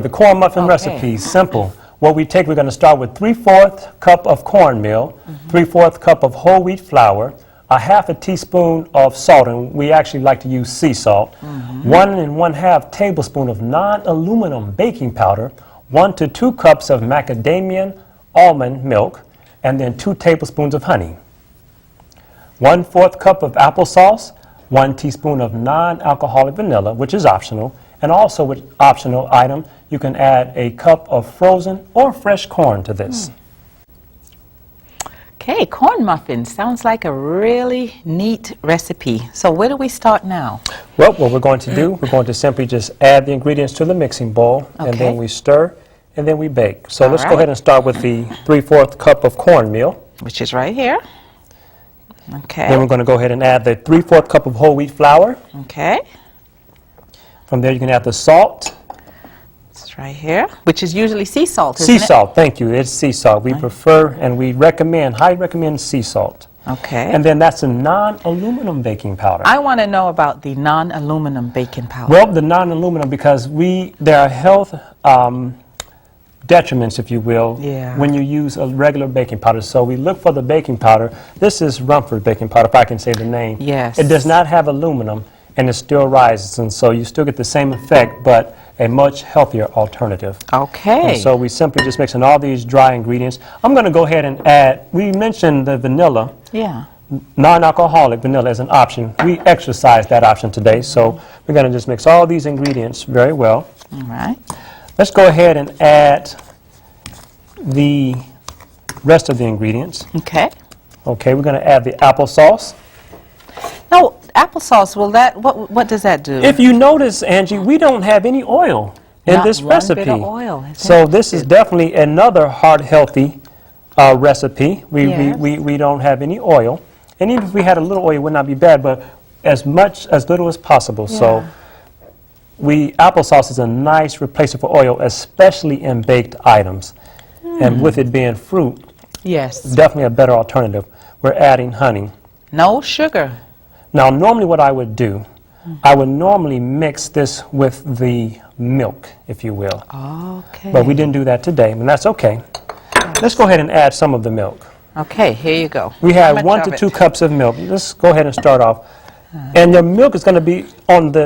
The corn muffin recipe, simple. What we take, we're going to start with 3/4 cup of cornmeal, 3/4 cup of whole wheat flour, a half a teaspoon of salt, and we actually like to use sea salt, 1 1/2 tablespoon of non-aluminum baking powder, 1 to 2 cups of macadamia almond milk, and then 2 tablespoons of honey. 1/4 cup of applesauce, 1 teaspoon of non-alcoholic vanilla, which is optional, and also with optional item, you can add a cup of frozen or fresh corn to this. Okay, corn muffins sounds like a really neat recipe. So where do we start now? Well, what we're going to do, we're going to simply just add the ingredients to the mixing bowl, and then we stir, and then we bake. So let's go ahead and start with the 3/4 cup of cornmeal. Which is right here. Okay. Then we're going to go ahead and add the 3/4 cup of whole wheat flour. Okay. From there you can add the salt. It's right here, which is usually sea salt, isn't it? Sea salt, thank you. It's sea salt. We prefer and we recommend, highly recommend sea salt. Okay. And then that's a non-aluminum baking powder. I want to know about the non-aluminum baking powder. Well, the non-aluminum, because there are health detriments, if you will, when you use a regular baking powder. So we look for the baking powder. This is Rumford baking powder, if I can say the name. Yes. It does not have aluminum, and it still rises, and so you still get the same effect, but a much healthier alternative. Okay. And so we simply just mixing all these dry ingredients. I'm going to go ahead and add, we mentioned the vanilla. Yeah. Non-alcoholic vanilla as an option. We exercise that option today, so we're going to just mix all these ingredients very well. All right. Let's go ahead and add the rest of the ingredients. Okay. Okay, we're going to add the applesauce. Now, applesauce, what does that do? If you notice, Angie, we don't have any oil in this recipe. Not one bit of oil. So this is definitely another heart-healthy recipe. We don't have any oil. And even if we had a little oil, it would not be bad, but as little as possible. Yeah. So applesauce is a nice replacement for oil, especially in baked items. And with it being fruit, definitely a better alternative. We're adding honey. No sugar. Now, normally what I would do, I would normally mix this with the milk, if you will. Okay. But we didn't do that today, and that's okay. Let's go ahead and add some of the milk. Okay, here you go. We have 1 to 2 cups of milk. Let's go ahead and start off. And the milk is going to be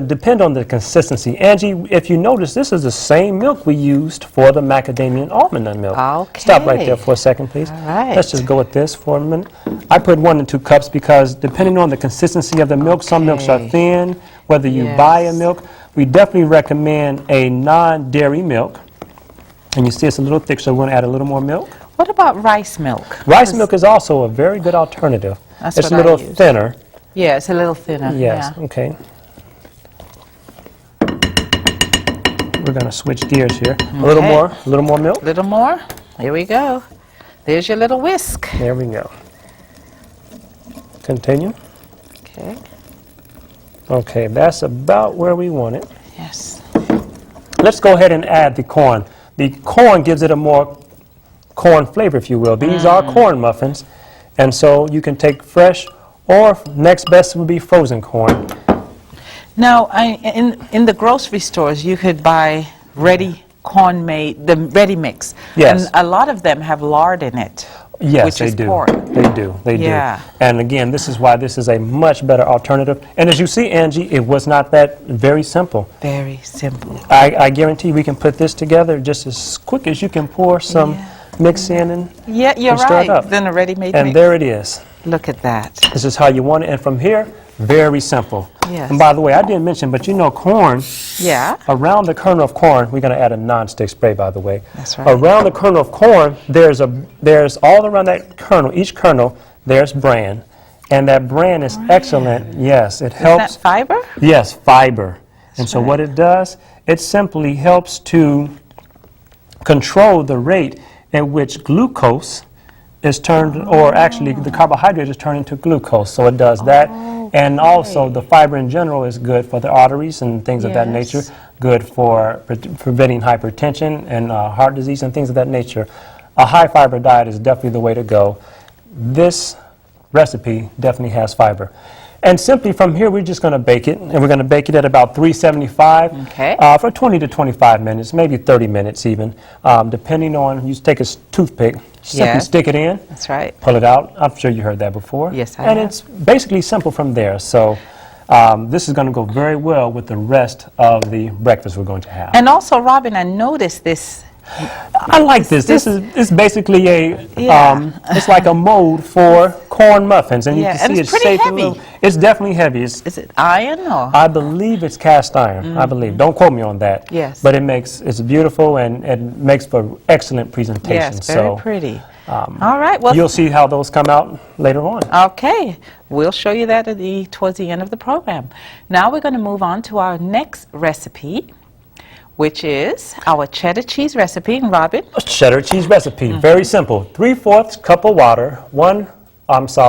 depend on the consistency. Angie, if you notice, this is the same milk we used for the macadamia and almond milk. Okay. Stop right there for a second, please. All right. Let's just go with this for a minute. I put 1 to 2 cups because depending on the consistency of the milk, some milks are thin. Whether you buy a milk, we definitely recommend a non-dairy milk. And you see it's a little thick, so we're going to add a little more milk. What about rice milk? Rice milk is also a very good alternative. That's it's what a little I use. thinner. Yeah, it's a little thinner. Yes, okay. We're going to switch gears here. A little more milk. A little more. Here we go. There's your little whisk. There we go. Continue. Okay. Okay, that's about where we want it. Yes. Let's go ahead and add the corn. The corn gives it a more corn flavor, if you will. These are corn muffins, and so you can take fresh, or next best would be frozen corn. Now, in the grocery stores, you could buy ready the ready mix. Yes. And a lot of them have lard in it. Yes, which they is do. pork. They do. They do. And again, this is why this is a much better alternative. And as you see, Angie, it was not that very simple. Very simple. I guarantee we can put this together just as quick as you can pour some mix in and you're stir it right. up. Then a ready-made and mix. there it is. Look at that. This is how you want it. And from here, very simple. Yes. And by the way, I didn't mention, but you know corn, around the kernel of corn, we're going to add a non-stick spray, by the way. That's right. Around the kernel of corn, there's all around that kernel, each kernel, there's bran. And that bran is excellent. Yes, it helps. Is that fiber? Yes, fiber. And so what it does, it simply helps to control the rate at which glucose is turned, or actually the carbohydrate is turned into glucose. So it does that. And also the fiber in general is good for the arteries and things of that nature, good for preventing hypertension and heart disease and things of that nature. A high fiber diet is definitely the way to go. This recipe definitely has fiber. And simply from here, we're just going to bake it, and we're going to bake it at about 375 Okay. for 20 to 25 minutes, maybe 30 minutes even, depending on, you take a toothpick, simply Yes. stick it in, That's right. pull it out. I'm sure you heard that before. Yes, I And have. it's basically simple from there. So this is going to go very well with the rest of the breakfast we're going to have. And also, Robin, I noticed this. I like this. This is it's basically a Yeah. it's like a mold for corn muffins, and you Yeah, can and see it's it's pretty shaped a heavy. little. It's definitely heavy. Is it iron or? I believe it's cast iron. I believe. Don't quote me on that. Yes. But it's beautiful and makes for excellent presentation. Yes, very so pretty. All right. Well, you'll see how those come out later on. okay. We'll show you that towards the end of the program. Now we're going to move on to our next recipe, which is our cheddar cheese recipe. And Robin? Cheddar cheese recipe. Very simple. 3/4 cup of water,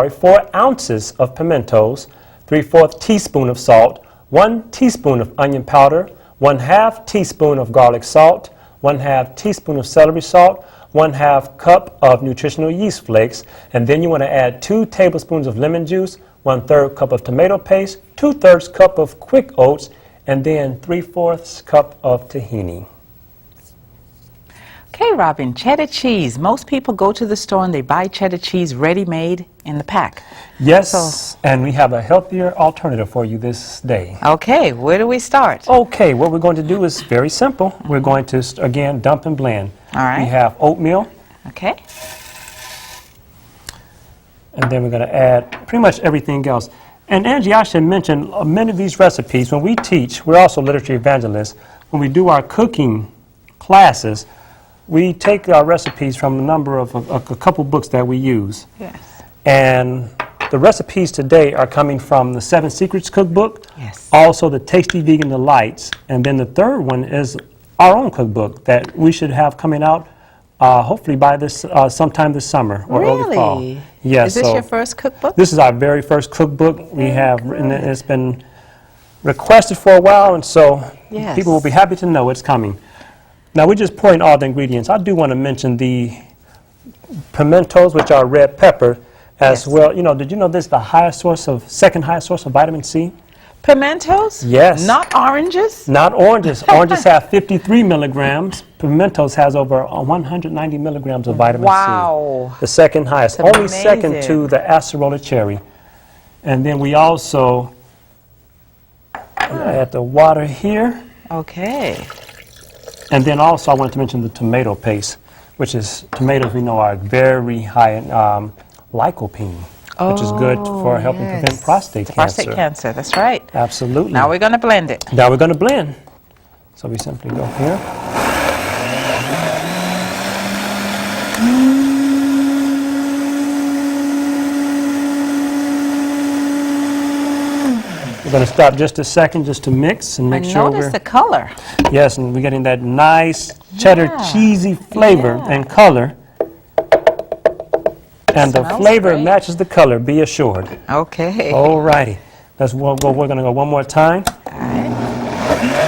4 ounces of pimentos, 3/4 teaspoon of salt, 1 teaspoon of onion powder, 1/2 teaspoon of garlic salt, 1/2 teaspoon of celery salt, 1/2 cup of nutritional yeast flakes, and then you want to add 2 tablespoons of lemon juice, 1/3 cup of tomato paste, 2/3 cup of quick oats, and then 3/4 cup of tahini. Okay, Robin, cheddar cheese. Most people go to the store and they buy cheddar cheese ready-made in the pack. Yes, and we have a healthier alternative for you this day. Okay, where do we start? Okay, what we're going to do is very simple. We're going to, again, dump and blend. All right. We have oatmeal, Okay. and then we're going to add pretty much everything else. And Angie, I should mention, many of these recipes, when we teach, we're also literature evangelists, when we do our cooking classes, we take our recipes from a number of, a couple books that we use. Yes. And the recipes today are coming from the 7 Secrets cookbook, Yes. also the Tasty Vegan Delights, and then the third one is our own cookbook that we should have coming out hopefully by this sometime this summer or early fall. Really? Yes. Is this so your first cookbook? this is our very first cookbook. We have written it. It's been requested for a while, and so Yes. people will be happy to know it's coming. Now we're just pouring all the ingredients. I do want to mention the pimentos, which are red pepper, as Yes. well. You know, did you know this is the second highest source of vitamin C? Pimentos? Yes. Not oranges? Not oranges. Oranges have 53 milligrams. Pimentos has over 190 milligrams of vitamin Wow. C. The second highest. That's Only second amazing. to the acerola cherry. And then we also add the water here. Okay. And then also I wanted to mention the tomato paste, which is tomatoes we know are very high in lycopene, which is good for helping prevent Yes. prostate cancer. Prostate cancer, that's right. Absolutely. Now we're going to blend it. Now we're going to blend. So we simply go here. We're going to stop just a second just to mix and make I sure notice we're... the color. Yes, and we're getting that nice cheddar Yeah. cheesy flavor Yeah. and color. And the Smells flavor great. matches the color, be assured. Okay. All righty. We're going to go one more time. All right.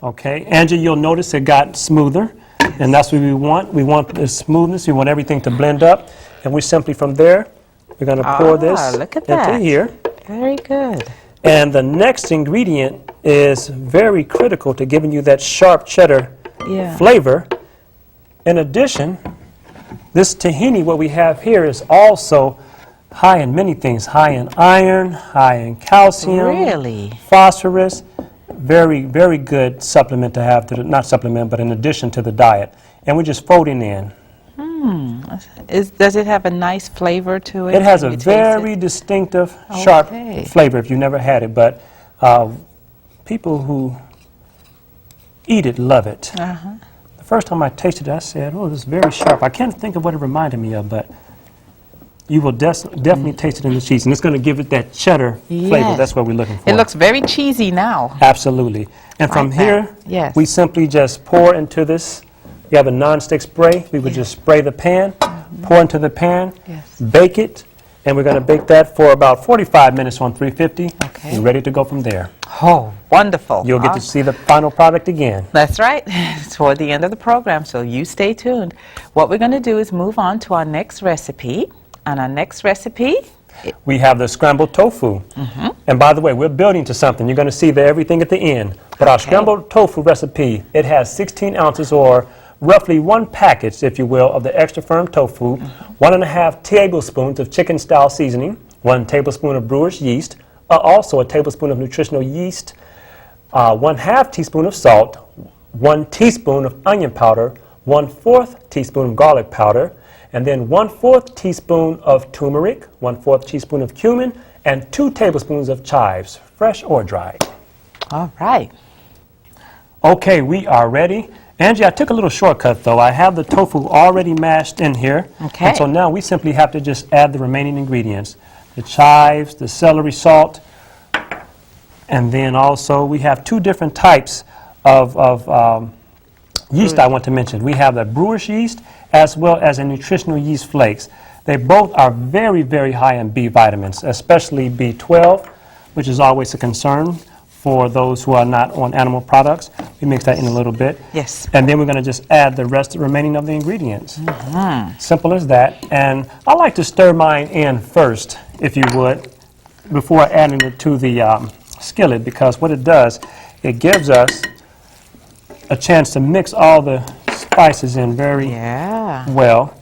Okay, Angie, you'll notice it got smoother, and that's what we want. We want the smoothness. We want everything to blend up, and we simply from there, we're going to pour this Look at into that. here. Very good. And the next ingredient is very critical to giving you that sharp cheddar Yeah. flavor. In addition, this tahini, what we have here, is also high in many things. High in iron, high in calcium, Really? phosphorus. Very, very good supplement to have, not supplement, but in addition to the diet. And we're just folding in. Does it have a nice flavor to it? It has Can a you taste very it? distinctive, sharp Okay. flavor if you've never had it. But people who eat it love it. Uh-huh. The first time I tasted it, I said, oh, this is very sharp. I can't think of what it reminded me of, but you will definitely taste it in the cheese. And it's going to give it that cheddar flavor. Yes. That's what we're looking for. It looks very cheesy now. Absolutely. And from Like that. here, Yes. we simply just pour into this. You have a non-stick spray. We would just spray the pan, pour into the pan, Yes. bake it, And we're going to bake that for about 45 minutes on 350. Okay. You're ready to go from there. Oh, wonderful. You'll get to see the final product again. That's right. It's toward the end of the program, so you stay tuned. What we're going to do is move on to our next recipe. And our next recipe, We have the scrambled tofu. And by the way, we're building to something. You're going to see everything at the end. But our Okay. scrambled tofu recipe, it has 16 ounces or roughly one package, if you will, of the extra firm tofu, 1.5 tablespoons of chicken style seasoning, 1 tablespoon of brewer's yeast, also a tablespoon of nutritional yeast, 1/2 teaspoon of salt, 1 teaspoon of onion powder, 1/4 teaspoon of garlic powder, and then 1/4 teaspoon of turmeric, 1/4 teaspoon of cumin, and 2 tablespoons of chives, fresh or dried. all right. Okay, we are ready. Angie, I took a little shortcut though. I have the tofu already mashed in here. Okay. And so now we simply have to just add the remaining ingredients. The chives, the celery salt, and then also we have 2 different types of yeast I want to mention. We have the brewer's yeast as well as a nutritional yeast flakes. They both are very, very high in B vitamins, especially B12, which is always a concern for those who are not on animal products. We mix that in a little bit. Yes. And then we're going to just add the remaining of the ingredients. Simple as that. And I like to stir mine in first, if you would, before adding it to the skillet, because what it does, it gives us a chance to mix all the spices in very Yeah. well.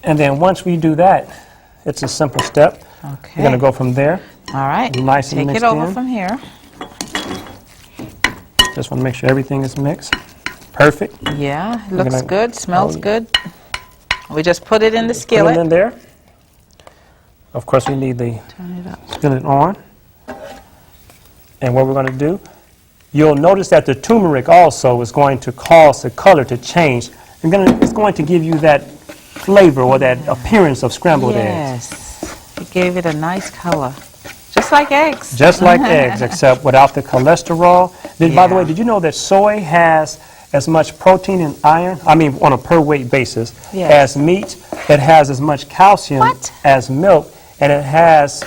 And then once we do that, it's a simple step. Okay. We're going to go from there. All right. Nice and Take mixed it over in. from here. Just want to make sure everything is mixed. Perfect. Yeah, looks gonna- good, smells oh, good. We just put it in the Put it skillet. in there. Of course, we need the Turn it up. skillet on. And what we're going to do, you'll notice that the turmeric also is going to cause the color to change. It's going to give you that flavor or that appearance of scrambled eggs. Yes, it gave it a nice color, just like eggs. Just like eggs, except without the cholesterol. By the way, Yeah. did you know that soy has as much protein and iron, I mean on a per weight basis, Yes. as meat? It has as much calcium What? as milk, and it has,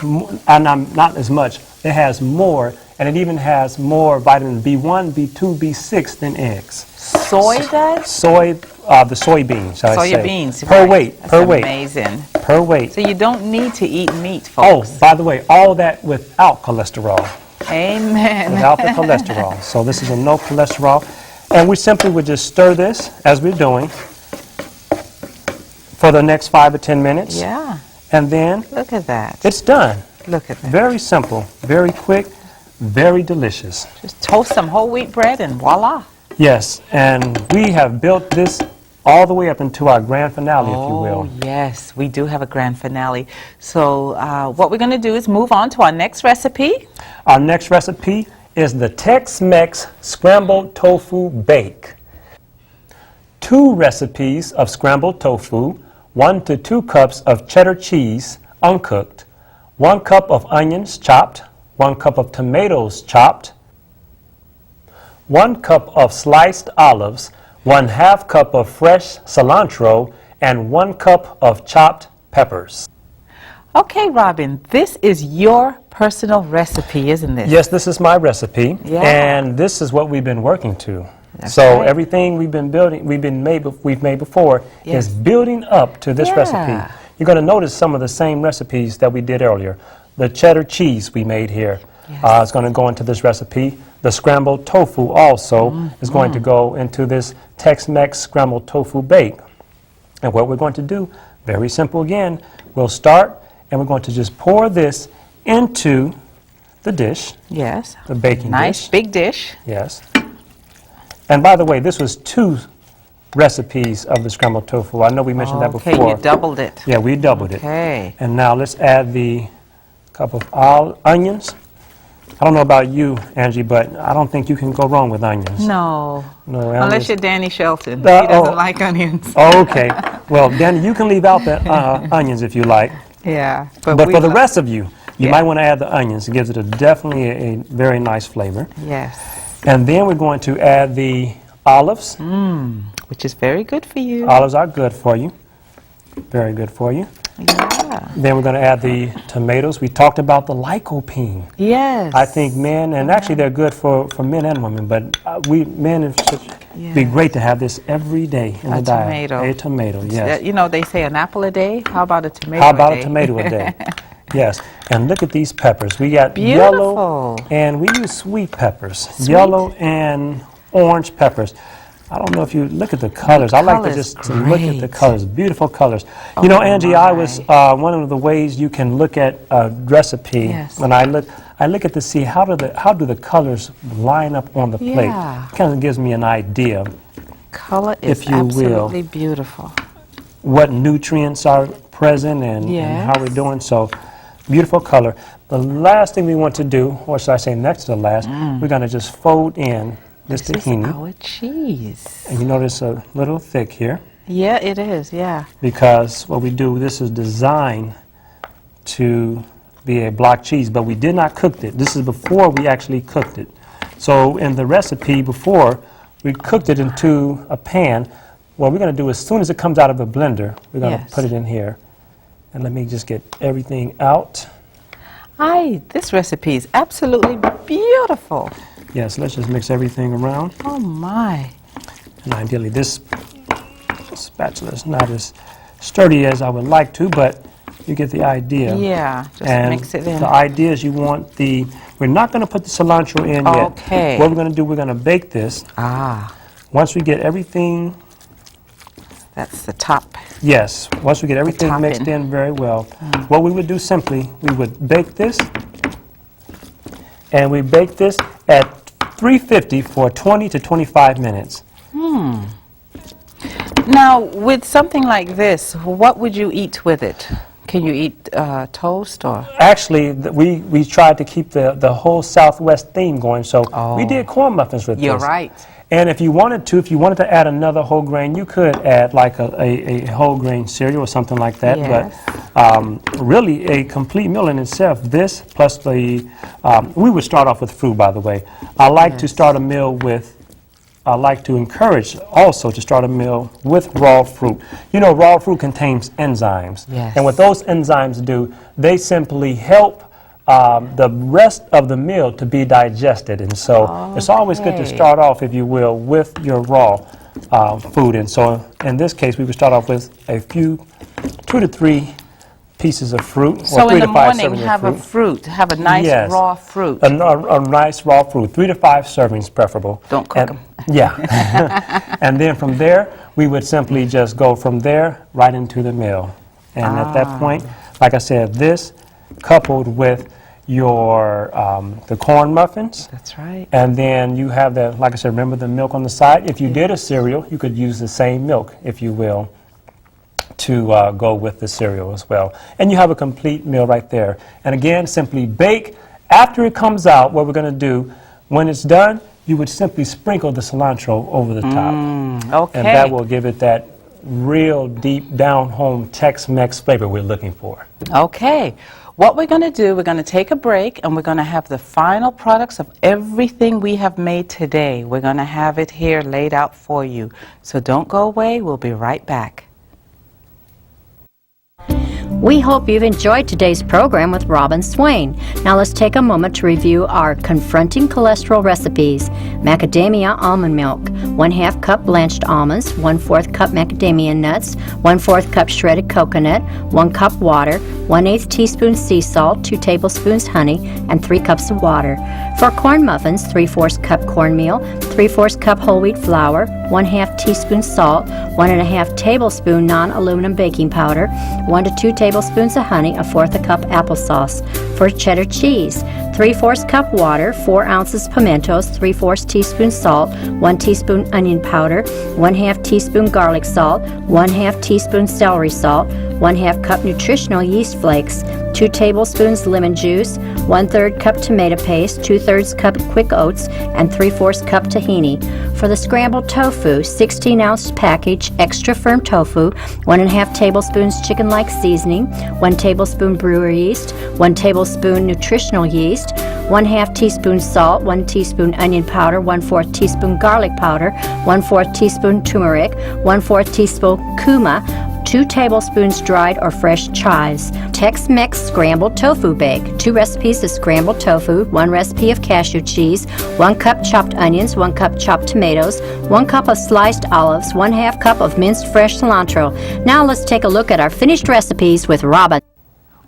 not as much, it has more, and it even has more vitamin B1, B2, B6 than eggs. Soy does? Soy, the soybeans, shall I say. Soya beans. Per right. weight, That's per weight, amazing. per weight. So you don't need to eat meat, Oh, folks. by the way, all that without cholesterol. Amen. Without the cholesterol. So this is a no cholesterol. And we simply would just stir this as we're doing for the next 5 or 10 minutes. Yeah, And then look at that. it's done. Look at that. Very simple, very quick, very delicious. Just toast some whole wheat bread and voila. Yes, and we have built this all the way up into our grand finale, if you will. Oh, yes, we do have a grand finale. So what we're going to do is move on to our next recipe. Our next recipe is the Tex-Mex Scrambled Tofu Bake. 2 recipes of scrambled tofu, 1 to 2 cups of cheddar cheese, uncooked, 1 cup of onions chopped, 1 cup of tomatoes chopped, 1 cup of sliced olives, 1/2 cup of fresh cilantro, and 1 cup of chopped peppers. Okay, Robin, this is your personal recipe, isn't it? Yes, this is my recipe, Yeah. and this is what we've been working to. That's So right. everything we've made before Yes. is building up to this Yeah. recipe. You're going to notice some of the same recipes that we did earlier. The cheddar cheese we made here Yes. is going to go into this recipe. The scrambled tofu also is going to go into this Tex-Mex scrambled tofu bake. And what we're going to do, very simple again, we'll start and we're going to just pour this into the dish, Yes. the baking Nice dish. big dish. Yes. And by the way, this was 2 recipes of the scrambled tofu. I know we mentioned that Okay, before. you doubled it. Yeah, we doubled it. Okay. And now let's add the cup of onions. I don't know about you, Angie, but I don't think you can go wrong with onions. No. No, Unless onions. you're Danny Shelton. Oh. He doesn't like onions. Oh, okay. Well, Danny, you can leave out the onions if you like. Yeah. But we for the love- rest of you, you Yeah. might want to add the onions. It gives it definitely a very nice flavor. Yes. And then we're going to add the olives. Which is very good for you. Olives are good for you. Very good for you. Yeah. Then we're going to add the tomatoes. We talked about the lycopene. Yes. I think men, and actually they're good for men and women, but men should be great to have this every day in the diet. Tomato. A tomato, yes. You know, they say an apple a day. How about a tomato How about a day? a tomato a day? Yes. And look at these peppers. We got Beautiful. yellow, and we use sweet peppers. Sweet. Yellow and orange peppers. I don't know if you look at the colors. I like to color's just to look at the great. colors. Beautiful colors. You know, Angie, I was one of the ways you can look at a recipe. Yes. When I look at to see how do the colors line up on the plate. Yeah. It kind of gives me an idea Color is If you will. absolutely beautiful. what nutrients are present and how we're doing. So, beautiful color. The last thing we want to do, or should I say next to the last, we're going to just fold in this This is tahini. our cheese. And you notice a little thick here Yeah, it is. Yeah. because what we do, this is designed to be a block cheese, but we did not cook it. This is before we actually cooked it. So in the recipe before, we cooked it into a pan. What we're going to do as soon as it comes out of the blender, we're going to Yes. put it in here. And let me just get everything out. This recipe is absolutely beautiful. Yes, let's just mix everything around. Oh my. And ideally, this spatula is not as sturdy as I would like to, but you get the idea. Yeah, just And mix it in. the idea is you want we're not going to put the cilantro in yet. Okay. What we're going to do, we're going to bake this. Ah, Once we get everything, that's the top. yes, once we get everything topping. mixed in very well, what we would do simply, we would bake this, and we bake this at 350 for 20 to 25 minutes. Now, with something like this, what would you eat with it? Can you eat toast or? Actually, we tried to keep the whole Southwest theme going, so we did corn muffins with You're this. right. And if you wanted to add another whole grain, you could add like a whole grain cereal or something like that. Yes. But really, a complete meal in itself, this plus the, we would start off with fruit, by the way. I like to start a meal with, I like to encourage also to start a meal with raw fruit. You know, raw fruit contains enzymes. Yes. And what those enzymes do, they simply help the rest of the meal to be digested. And so it's always good to Okay. start off, if you will, with your raw food. And so in this case, we would start off with a few, 2 to 3 pieces of fruit. So or 3 in the to 5 morning, servings of have a fruit, have a nice Yes. raw fruit. A nice raw fruit, 3 to 5 servings preferable. Don't cook And- 'em. Yeah. And then from there, we would simply just go from there right into the meal. And at that point, like I said, this coupled with your the corn muffins, That's right. and then you have the, like I said, remember the milk on the side? If you did a cereal, you could use the same milk, if you will, to go with the cereal as well. And you have a complete meal right there. And again, simply bake. After it comes out, what we're going to do, when it's done, you would simply sprinkle the cilantro over the top. Okay. And that will give it that real deep down-home Tex-Mex flavor we're looking for. Okay. What we're going to do, we're going to take a break and we're going to have the final products of everything we have made today. We're going to have it here laid out for you. So don't go away. We'll be right back. We hope you've enjoyed today's program with Robin Swain. Now let's take a moment to review our Confronting Cholesterol recipes. Macadamia almond milk, 1/2 cup blanched almonds, 1/4 cup macadamia nuts, 1/4 cup shredded coconut, 1 cup water, 1/8 teaspoon sea salt, 2 tablespoons honey, and 3 cups of water. For corn muffins, 3/4 cup cornmeal, 3/4 cup whole wheat flour, 1/2 teaspoon salt, 1.5 tablespoon non-aluminum baking powder, 1 to 2 tablespoons of honey, 1/4 cup applesauce. For cheddar cheese, 3/4 cup water, 4 ounces pimentos, 3/4 teaspoon salt, 1 teaspoon onion powder, 1/2 teaspoon garlic salt, 1/2 teaspoon celery salt, 1/2 cup nutritional yeast flakes, 2 tablespoons lemon juice, 1/3 cup tomato paste, 2/3 cup quick oats, and 3/4 cup tahini. For the scrambled tofu, 16-ounce package extra firm tofu, 1.5 tablespoons chicken-like seasoning, 1 tablespoon brewer yeast, 1 tablespoon nutritional yeast, 1/2 teaspoon salt, 1 teaspoon onion powder, 1/4 teaspoon garlic powder, 1/4 teaspoon turmeric, 1/4 teaspoon kuma, 2 tablespoons dried or fresh chives. Tex-Mex scrambled tofu bake. 2 recipes of scrambled tofu, 1 recipe of cashew cheese, 1 cup chopped onions, 1 cup chopped tomatoes, 1 cup of sliced olives, 1/2 cup of minced fresh cilantro. Now let's take a look at our finished recipes with Robin.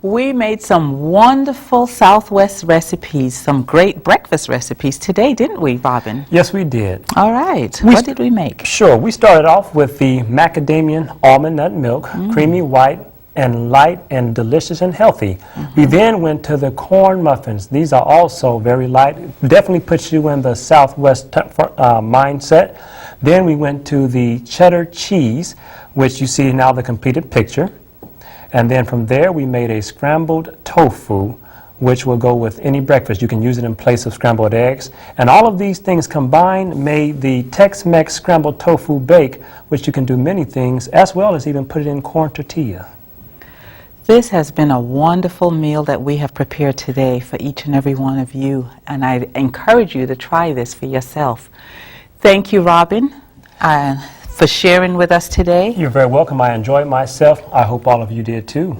We made some wonderful Southwest recipes, some great breakfast recipes today, didn't we, Robin? Yes, we did. All right. What did we make? Sure. We started off with the macadamia almond nut milk, creamy white and light and delicious and healthy. We then went to the corn muffins. These are also very light. Definitely puts you in the Southwest mindset. Then we went to the cheddar cheese, which you see now the completed picture. And then from there, we made a scrambled tofu, which will go with any breakfast. You can use it in place of scrambled eggs. And all of these things combined made the Tex-Mex scrambled tofu bake, which you can do many things, as well as even put it in corn tortilla. This has been a wonderful meal that we have prepared today for each and every one of you, and I encourage you to try this for yourself. Thank you, Robin, for sharing with us today. You're very welcome. I enjoyed myself. I hope all of you did too.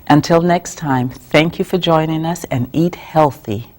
Until next time, thank you for joining us, and eat healthy.